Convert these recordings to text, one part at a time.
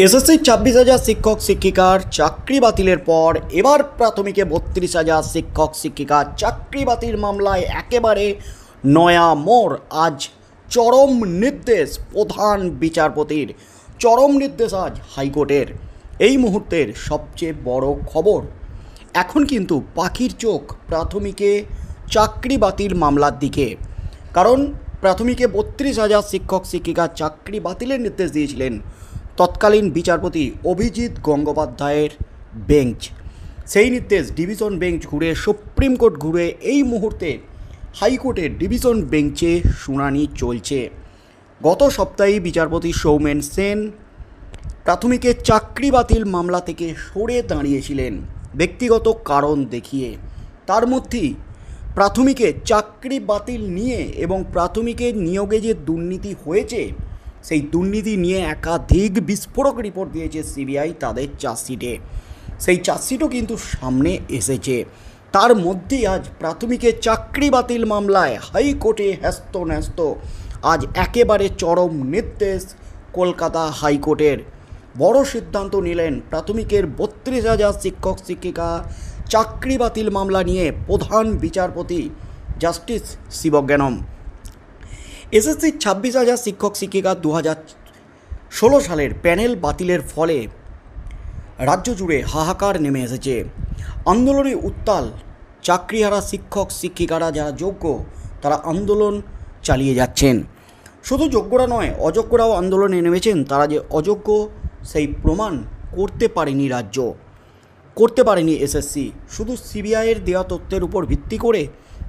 SSC 26,000 শিক্ষক শিক্ষিকার চাকরি বাতিলের পর এবার প্রাথমিকে 32,000 শিক্ষক শিক্ষিকার চাকরি বাতিল মামলায় একেবারে নয়া মোড়। আজ চরম নির্দেশ প্রধান বিচারপতির, চরম নির্দেশ আজ হাইকোর্টের। এই মুহূর্তের সবচেয়ে বড় খবর, এখন কিন্তু পাখির চোখ প্রাথমিকে চাকরি বাতিল মামলার দিকে। কারণ প্রাথমিকে 32,000 শিক্ষক শিক্ষিকার চাকরি বাতিলের নির্দেশ দিয়েছিলেন তৎকালীন বিচারপতি অভিজিৎ গঙ্গোপাধ্যায়ের বেঞ্চ। সেই নির্দেশ ডিভিশন বেঞ্চ ঘুরে, সুপ্রিম কোর্ট ঘুরে এই মুহূর্তে হাইকোর্টের ডিভিশন বেঞ্চে শুনানি চলছে। গত সপ্তাহে বিচারপতি সৌমেন সেন প্রাথমিকের চাকরি বাতিল মামলা থেকে সরে দাঁড়িয়েছিলেন ব্যক্তিগত কারণ দেখিয়ে। তার মধ্যেই প্রাথমিকে চাকরি বাতিল নিয়ে এবং প্রাথমিকের নিয়োগে যে দুর্নীতি হয়েছে সেই দুর্নীতি নিয়ে একাধিক বিস্ফোরক রিপোর্ট দিয়েছে সিবিআই তাদের চার্জশিটে। সেই চার্জশিটও কিন্তু সামনে এসেছে। তার মধ্যেই আজ প্রাথমিকের চাকরি বাতিল মামলায় হাইকোর্টে হ্যস্ত আজ একেবারে চরম নির্দেশ কলকাতা হাইকোর্টের। বড় সিদ্ধান্ত নিলেন প্রাথমিকের 32,000 শিক্ষক শিক্ষিকা চাকরি বাতিল মামলা নিয়ে প্রধান বিচারপতি জাস্টিস শিবজ্ঞানম। এসএসসি 26,000 শিক্ষক শিক্ষিকা 2016 সালের প্যানেল বাতিলের ফলে রাজ্য জুড়ে হাহাকার নেমে এসেছে। আন্দোলনে উত্তাল চাকরিহারা শিক্ষক শিক্ষিকারা যারা যোগ্য তারা আন্দোলন চালিয়ে যাচ্ছেন। শুধু যোগ্যরা নয়, অযোগ্যরাও আন্দোলনে নেমেছেন। তারা যে অযোগ্য সেই প্রমাণ করতে পারেনি রাজ্য, করতে পারেনি এসএসসি। শুধু সিবিআইয়ের দেওয়া তথ্যের উপর ভিত্তি করে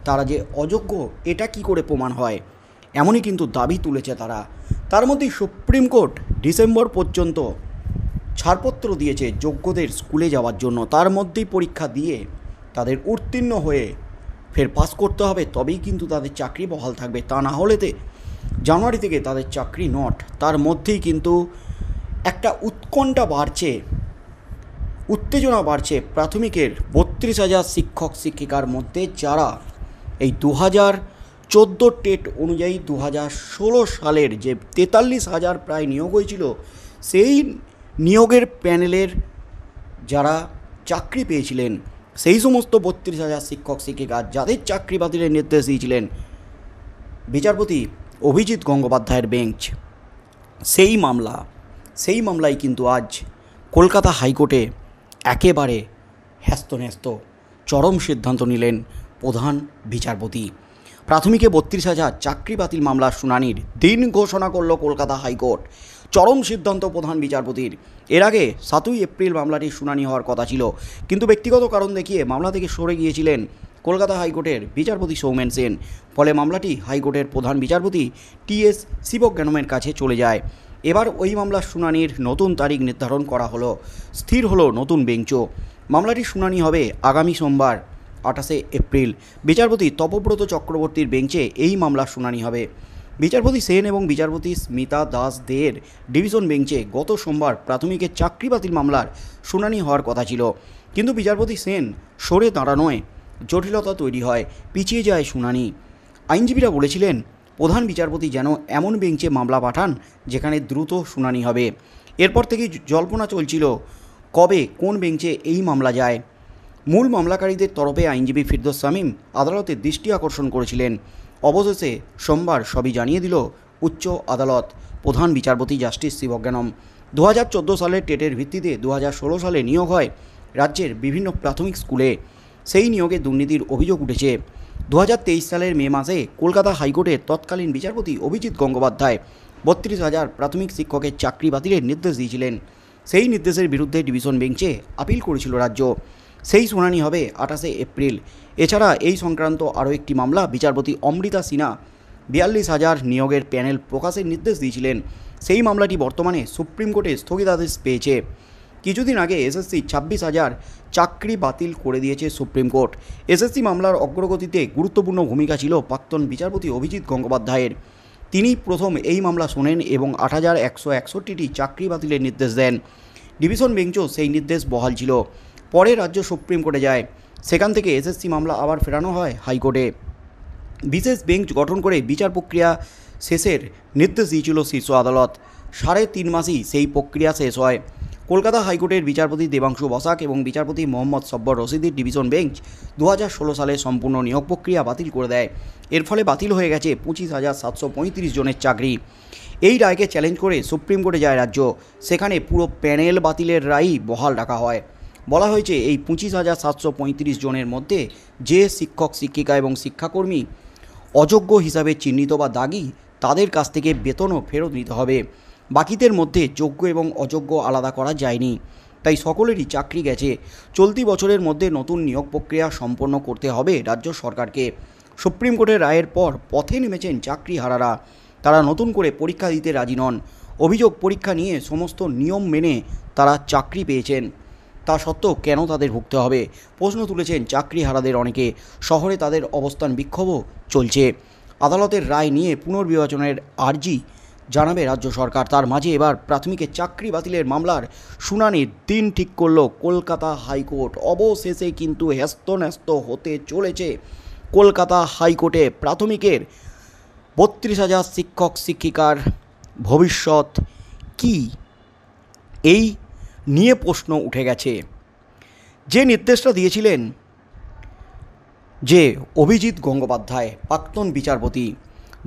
তারা যে অযোগ্য এটা কি করে প্রমাণ হয়, এমনই কিন্তু দাবি তুলেছে তারা। তার মধ্যেই সুপ্রিম কোর্ট ডিসেম্বর পর্যন্ত ছাড়পত্র দিয়েছে যোগ্যদের স্কুলে যাওয়ার জন্য। তার মধ্যেই পরীক্ষা দিয়ে তাদের উত্তীর্ণ হয়ে ফের পাস করতে হবে, তবেই কিন্তু তাদের চাকরি বহাল থাকবে। তা না হলেতে জানুয়ারি থেকে তাদের চাকরি নট। তার মধ্যেই কিন্তু একটা উৎকণ্ঠা বাড়ছে, উত্তেজনা বাড়ছে প্রাথমিকের 32,000 শিক্ষক শিক্ষিকার মধ্যে, যারা এই 2014 টেট অনুযায়ী 2016 সালের যে 43,000 প্রায় নিয়োগ হয়েছিল সেই নিয়োগের প্যানেলের যারা চাকরি পেয়েছিলেন সেই সমস্ত 32,000 শিক্ষক শিক্ষিকা যাদের চাকরি বাতিলের নির্দেশ দিয়েছিলেন বিচারপতি অভিজিৎ গঙ্গোপাধ্যায়ের বেঞ্চ, সেই মামলায় কিন্তু আজ কলকাতা হাইকোর্টে একেবারে হ্যস্ত চরম সিদ্ধান্ত নিলেন প্রধান বিচারপতি। প্রাথমিকে 32,000 চাকরি বাতিল মামলার শুনানির দিন ঘোষণা করল কলকাতা হাইকোর্ট। চরম সিদ্ধান্ত প্রধান বিচারপতির। এর আগে 7ই এপ্রিল মামলাটির শুনানি হওয়ার কথা ছিল, কিন্তু ব্যক্তিগত কারণ দেখিয়ে মামলা থেকে সরে গিয়েছিলেন কলকাতা হাইকোর্টের বিচারপতি সৌমেন সেন। ফলে মামলাটি হাইকোর্টের প্রধান বিচারপতি টিএস শিবজ্ঞানমের কাছে চলে যায়। এবার ওই মামলার শুনানির নতুন তারিখ নির্ধারণ করা হলো, স্থির হলো নতুন বেঞ্চও। মামলাটির শুনানি হবে আগামী সোমবার 28শে এপ্রিল। বিচারপতি তপব্রত চক্রবর্তীর বেঞ্চে এই মামলার শুনানি হবে। বিচারপতি সেন এবং বিচারপতি স্মিতা দাস দের ডিভিশন বেঞ্চে গত সোমবার প্রাথমিকের চাকরি বাতিল মামলার শুনানি হওয়ার কথা ছিল, কিন্তু বিচারপতি সেন সরে দাঁড়ানোয় জটিলতা তৈরি হয়, পিছিয়ে যায় শুনানি। আইনজীবীরা বলেছিলেন প্রধান বিচারপতি যেন এমন বেঞ্চে মামলা পাঠান যেখানে দ্রুত শুনানি হবে। এরপর থেকেই জল্পনা চলছিল কবে কোন বেঞ্চে এই মামলা যায়। মূল মামলাকারীদের তরফে আইনজীবী ফিরদৌস শামীম আদালতের দৃষ্টি আকর্ষণ করেছিলেন। অবশেষে সোমবার সবই জানিয়ে দিল উচ্চ আদালত। প্রধান বিচারপতি জাস্টিস শিবজ্ঞানম। 2014 সালের টেটের ভিত্তিতে 2016 সালে নিয়োগ হয় রাজ্যের বিভিন্ন প্রাথমিক স্কুলে। সেই নিয়োগে দুর্নীতির অভিযোগ উঠেছে। 2023 সালের মে মাসে কলকাতা হাইকোর্টের তৎকালীন বিচারপতি অভিজিৎ গঙ্গোপাধ্যায় 32,000 প্রাথমিক শিক্ষকের চাকরি বাতিলের নির্দেশ দিয়েছিলেন। সেই নির্দেশের বিরুদ্ধে ডিভিশন বেঞ্চে আপিল করেছিল রাজ্য। সেই শুনানি হবে 28শে এপ্রিল। এছাড়া এই সংক্রান্ত আরও একটি মামলা বিচারপতি অমৃতা সিনহা 42,000 নিয়োগের প্যানেল প্রকাশের নির্দেশ দিয়েছিলেন। সেই মামলাটি বর্তমানে সুপ্রিম কোর্টে স্থগিতাদেশ পেয়েছে। কিছুদিন আগে এসএসসি 26,000 চাকরি বাতিল করে দিয়েছে সুপ্রিম কোর্ট। এসএসসি মামলার অগ্রগতিতে গুরুত্বপূর্ণ ভূমিকা ছিল প্রাক্তন বিচারপতি অভিজিৎ গঙ্গোপাধ্যায়ের। তিনি প্রথম এই মামলা শোনেন এবং 8,161টি চাকরি বাতিলের নির্দেশ দেন। ডিভিশন বেঞ্চও সেই নির্দেশ বহাল ছিল। পরে রাজ্য সুপ্রিম কোর্টে যায়, সেখান থেকে এসএসসি মামলা আবার ফেরানো হয় হাইকোর্টে। বিশেষ বেঞ্চ গঠন করে বিচার প্রক্রিয়া শেষের নির্দেশ দিয়েছিল শীর্ষ আদালত। 3.5 মাসেই সেই প্রক্রিয়া শেষ হয়। কলকাতা হাইকোর্টের বিচারপতি দেবাংশু বসাক এবং বিচারপতি মোহাম্মদ সব্বর রশিদির ডিভিশন বেঞ্চ 2016 সালে সম্পূর্ণ নিয়োগ প্রক্রিয়া বাতিল করে দেয়। এর ফলে বাতিল হয়ে গেছে 25,735 জনের চাকরি। এই রায়কে চ্যালেঞ্জ করে সুপ্রিম কোর্টে যায় রাজ্য। সেখানে পুরো প্যানেল বাতিলের রায়ই বহাল রাখা হয়। বলা হয়েছে এই 25,735 জনের মধ্যে যে শিক্ষক শিক্ষিকা এবং শিক্ষাকর্মী অযোগ্য হিসাবে চিহ্নিত বা দাগি, তাদের কাছ থেকে বেতনও ফেরত নিতে হবে। বাকিদের মধ্যে যোগ্য এবং অযোগ্য আলাদা করা যায়নি, তাই সকলেরই চাকরি গেছে। চলতি বছরের মধ্যে নতুন নিয়োগ প্রক্রিয়া সম্পন্ন করতে হবে রাজ্য সরকারকে। সুপ্রিম কোর্টের রায়ের পর পথে নেমেছেন চাকরিহারারা। তারা নতুন করে পরীক্ষা দিতে রাজি নন। অভিযোগ, পরীক্ষা নিয়ে সমস্ত নিয়ম মেনে তারা চাকরি পেয়েছেন, তা সত্ত্বেও কেন তাদের ভুগতে হবে? প্রশ্ন তুলেছেন চাকরিহারাদের অনেকে। শহরে তাদের অবস্থান বিক্ষোভও চলছে। আদালতের রায় নিয়ে পুনর্বিবেচনের আর্জি জানাবে রাজ্য সরকার। তার মাঝে এবার প্রাথমিকের চাকরি বাতিলের মামলার শুনানির দিন ঠিক করল কলকাতা হাইকোর্ট। অবশেষে কিন্তু হ্যস্ত হতে চলেছে কলকাতা হাইকোর্টে প্রাথমিকের 32,000 শিক্ষক শিক্ষিকার ভবিষ্যৎ কি, এই নিয়ে প্রশ্ন উঠে গেছে। যে নির্দেশটা দিয়েছিলেন যে অভিজিৎ গঙ্গোপাধ্যায়, প্রাক্তন বিচারপতি,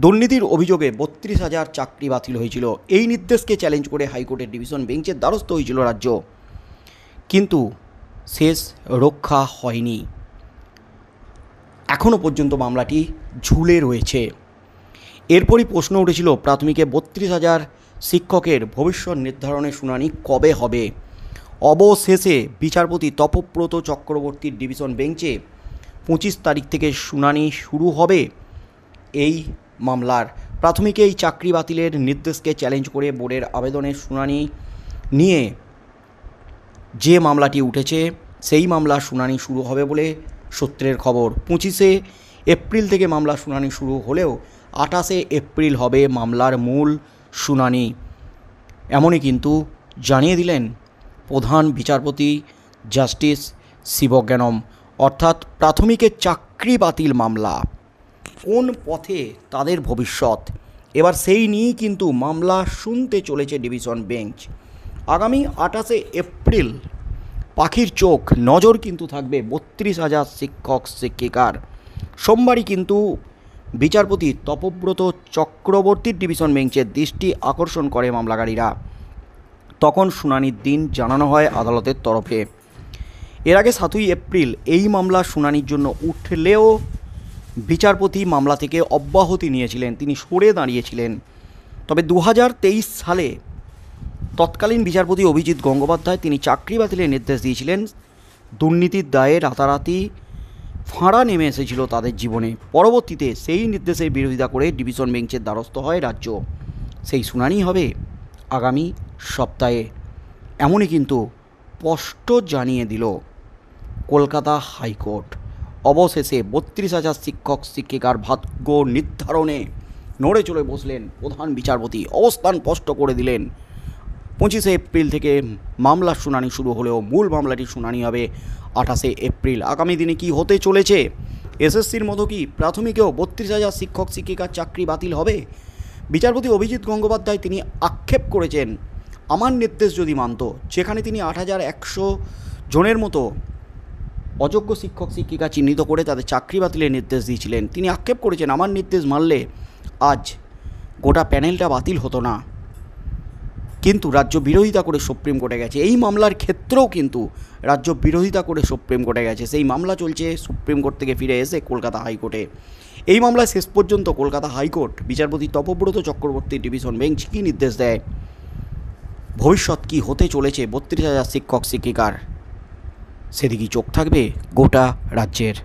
দুর্নীতির অভিযোগে 32,000 চাকরি বাতিল হয়েছিল, এই নির্দেশকে চ্যালেঞ্জ করে হাইকোর্টের ডিভিশন বেঞ্চের দ্বারস্থ হয়েছিল রাজ্য। কিন্তু শেষ রক্ষা হয়নি। এখনও পর্যন্ত মামলাটি ঝুলে রয়েছে। এরপরই প্রশ্ন উঠেছিল প্রাথমিকে 32,000 শিক্ষকের ভবিষ্যৎ নির্ধারণের শুনানি কবে হবে। অবশেষে বিচারপতি তপব্রত চক্রবর্তীর ডিভিশন বেঞ্চে 25 তারিখ থেকে শুনানি শুরু হবে এই মামলার। প্রাথমিকে এই চাকরি বাতিলের নির্দেশকে চ্যালেঞ্জ করে বোর্ডের আবেদনের শুনানি নিয়ে যে মামলাটি উঠেছে, সেই মামলার শুনানি শুরু হবে বলে সূত্রের খবর। 25 এপ্রিল থেকে মামলার শুনানি শুরু হলেও 28 এপ্রিল হবে মামলার মূল শুনানি। এমনই কিন্তু জানিয়ে দিলেন প্রধান বিচারপতি জাস্টিস শিবজ্ঞানম। অর্থাৎ প্রাথমিকের চাকরি বাতিল মামলা কোন পথে তাদের ভবিষ্যৎ, এবার সেই নিয়েই কিন্তু মামলা শুনতে চলেছে ডিভিশন বেঞ্চ। আগামী 28 এপ্রিল পাখির চোখ, নজর কিন্তু থাকবে 32,000 শিক্ষক শিক্ষিকার। সোমবারই কিন্তু বিচারপতি তপব্রত চক্রবর্তীর ডিভিশন বেঞ্চের দৃষ্টি আকর্ষণ করে মামলাকারীরা। তখন শুনানির দিন জানানো হয় আদালতের তরফে। এর আগে 7 এপ্রিল এই মামলা শুনানির জন্য উঠলেও বিচারপতি মামলা থেকে অব্যাহতি নিয়েছিলেন, তিনি সরে দাঁড়িয়েছিলেন। তবে 2023 সালে তৎকালীন বিচারপতি অভিজিৎ গঙ্গোপাধ্যায় তিনি চাকরি বাতিলের নির্দেশ দিয়েছিলেন। দুর্নীতির দায়ে রাতারাতি ফাঁড়া নেমে এসেছিল তাদের জীবনে। পরবর্তীতে সেই নির্দেশের বিরোধিতা করে ডিভিশন বেঞ্চের দ্বারস্থ হয় রাজ্য। সেই শুনানি হবে আগামী সপ্তাহে, এমনই কিন্তু স্পষ্ট জানিয়ে দিল কলকাতা হাইকোর্ট। অবশেষে 32,000 শিক্ষক শিক্ষিকার ভাগ্য নির্ধারণে নড়ে চড়ে বসলেন প্রধান বিচারপতি। অবস্থান স্পষ্ট করে দিলেন। 25 এপ্রিল থেকে মামলার শুনানি শুরু হলেও মূল মামলাটির শুনানি হবে 28 এপ্রিল। আগামী দিনে কি হতে চলেছে? এসএসসির মতো কি প্রাথমিকেও 32,000 শিক্ষক শিক্ষিকার চাকরি বাতিল হবে? বিচারপতি অভিজিৎ গঙ্গোপাধ্যায় তিনি আক্ষেপ করেছেন, আমার নির্দেশ যদি মানত, যেখানে তিনি 8,100 জনের মতো অযোগ্য শিক্ষক শিক্ষিকা চিহ্নিত করে তাদের চাকরি বাতিলের নির্দেশ দিয়েছিলেন, তিনি আক্ষেপ করেছেন আমার নির্দেশ মানলে আজ গোটা প্যানেলটা বাতিল হতো না। কিন্তু রাজ্য বিরোধিতা করে সুপ্রিম কোর্টে গেছে। এই মামলার ক্ষেত্রেও কিন্তু রাজ্য বিরোধিতা করে সুপ্রিম কোর্টে গেছে। সেই মামলা চলছে সুপ্রিম কোর্ট থেকে ফিরে এসে কলকাতা হাইকোর্টে। এই মামলায় শেষ পর্যন্ত কলকাতা হাইকোর্ট বিচারপতি তপব্রত চক্রবর্তীর ডিভিশন বেঞ্চ কী নির্দেশ দেয়, ভবিষ্যৎ কি হতে চলেছে 32,000 শিক্ষক শিক্ষিকার, সেদিকেই চোখ থাকবে গোটা রাজ্যের।